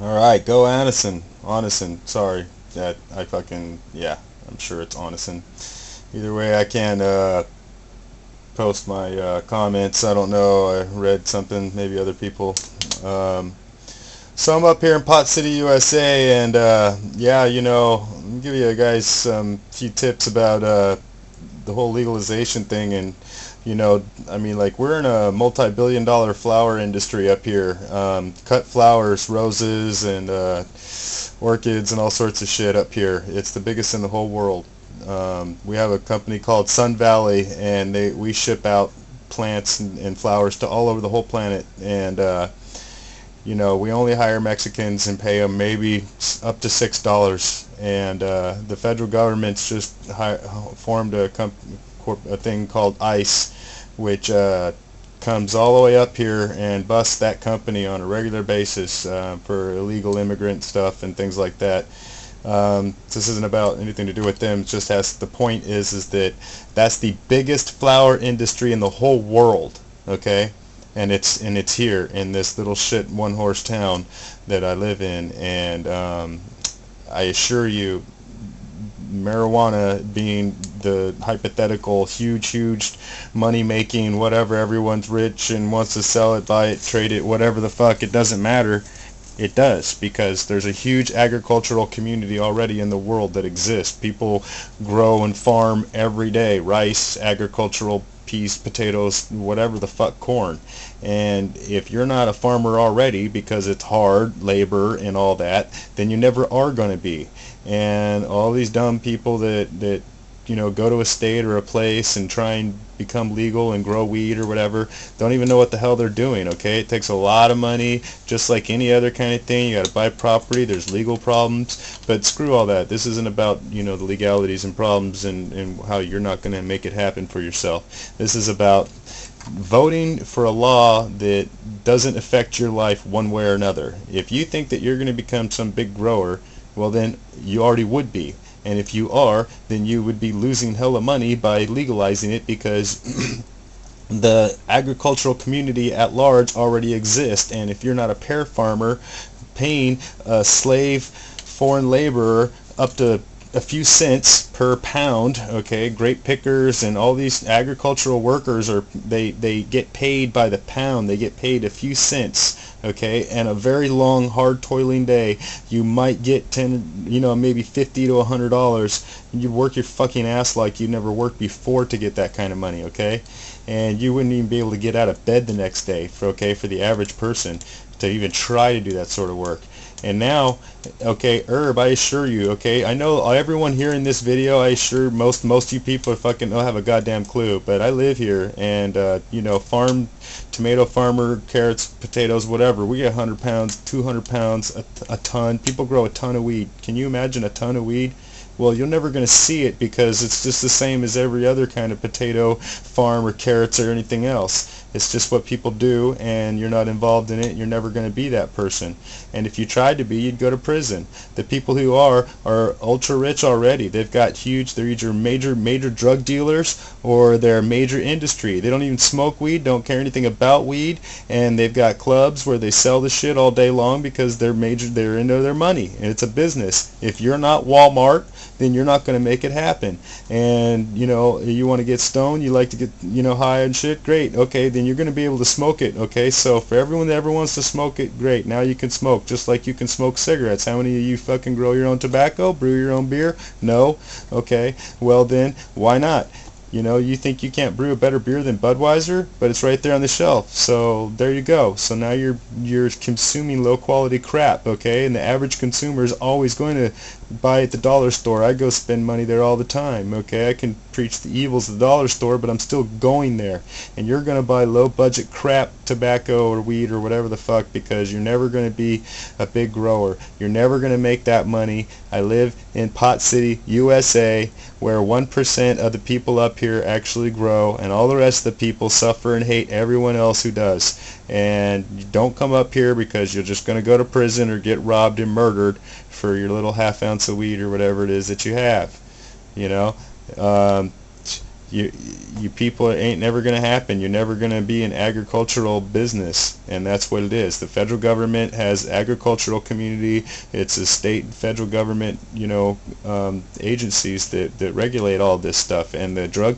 All right, go Onnision. Onnision. Sorry, that I fucking yeah. I'm sure it's Onnision. Either way, I can't post my comments. I don't know. I read something. Maybe other people. Um, so I'm up here in Pot City, USA, and yeah, let me give you guys some few tips about the whole legalization thing. And I mean, like, we're in a multi-billion-dollar flower industry up here. Cut flowers, roses, and orchids and all sorts of shit up here. It's the biggest in the whole world. We have a company called Sun Valley, and we ship out plants and flowers to all over the whole planet. And we only hire Mexicans and pay them maybe up to $6. And the federal government's just formed a thing called ICE, which comes all the way up here and busts that company on a regular basis for illegal immigrant stuff and things like that. This isn't about anything to do with them. It just has, the point is that that's the biggest flower industry in the whole world. Okay, and it's here in this little shit one-horse town that I live in. And I assure you, marijuana being the hypothetical huge money making whatever, everyone's rich and wants to sell it, buy it, trade it, whatever the fuck, it doesn't matter. It does, because there's a huge agricultural community already in the world that exists. People grow and farm every day: rice, agricultural, peas, potatoes, whatever the fuck, corn. And if you're not a farmer already, because it's hard labor and all that, then you never are going to be. And all these dumb people that go to a state or a place and try and become legal and grow weed or whatever, don't even know what the hell they're doing. Okay, it takes a lot of money, just like any other kind of thing. You got to buy property, there's legal problems, but screw all that. This isn't about the legalities and problems and how you're not going to make it happen for yourself. This is about voting for a law that doesn't affect your life one way or another. If you think that you're going to become some big grower, well, then you already would be. And if you are, then you would be losing hella money by legalizing it, because the agricultural community at large already exists. And if you're not a pear farmer paying a slave foreign laborer up to a few cents per pound, okay, grape pickers and all these agricultural workers they get paid by the pound. They get paid a few cents, okay, and a very long, hard, toiling day, you might get maybe $50 to $100. You work your fucking ass like you never worked before to get that kind of money, okay, and you wouldn't even be able to get out of bed the next day for the average person to even try to do that sort of work. And now, okay, herb, I assure you, okay, I know everyone here in this video, I assure most of you people fucking don't have a goddamn clue, but I live here, and farm, tomato farmer, carrots, potatoes, whatever, we get 100 pounds, 200 pounds, a ton. People grow a ton of weed. Can you imagine a ton of weed? Well, you're never going to see it, because it's just the same as every other kind of potato farm or carrots or anything else. It's just what people do, and you're not involved in it. You're never going to be that person. And if you tried to be, you'd go to prison. The people who are ultra rich already. They've got huge, they're either major drug dealers, or they're major industry. They don't even smoke weed, don't care anything about weed, and they've got clubs where they sell the shit all day long because they're into their money, and it's a business. If you're not Walmart, then you're not going to make it happen. And you want to get stoned, you like to get high and shit, great, okay, then you're going to be able to smoke it. Okay, so for everyone that ever wants to smoke it, great, now you can smoke, just like you can smoke cigarettes. How many of you fucking grow your own tobacco, brew your own beer? No? Okay, well then, why not? You think you can't brew a better beer than Budweiser, but it's right there on the shelf. So there you go. So now you're consuming low quality crap, okay? And the average consumer is always going to buy at the dollar store. I go spend money there all the time, okay? I can preach the evils of the dollar store, but I'm still going there. And you're going to buy low budget crap, tobacco or weed or whatever the fuck, because you're never going to be a big grower. You're never going to make that money. I live in Pot City, USA, where 1% of the people up here actually grow, and all the rest of the people suffer and hate everyone else who does. And you don't come up here, because you're just going to go to prison or get robbed and murdered for your little half ounce of weed or whatever it is that you have. Um, you you people, it ain't never going to happen. You're never going to be an agricultural business, and that's what it is. The federal government has agricultural community. It's a state and federal government, agencies that regulate all this stuff, and the drug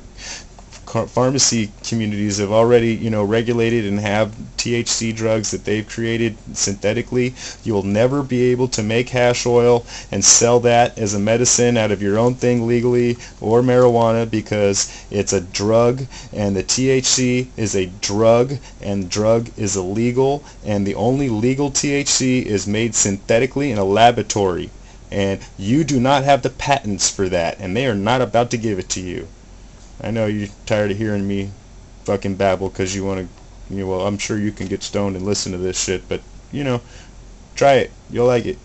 pharmacy communities have already, regulated and have THC drugs that they've created synthetically. You'll never be able to make hash oil and sell that as a medicine out of your own thing legally, or marijuana, because it's a drug, and the THC is a drug, and drug is illegal, and the only legal THC is made synthetically in a laboratory, and you do not have the patents for that, and they are not about to give it to you. I know you're tired of hearing me fucking babble because you want to, well, I'm sure you can get stoned and listen to this shit, but, try it. You'll like it.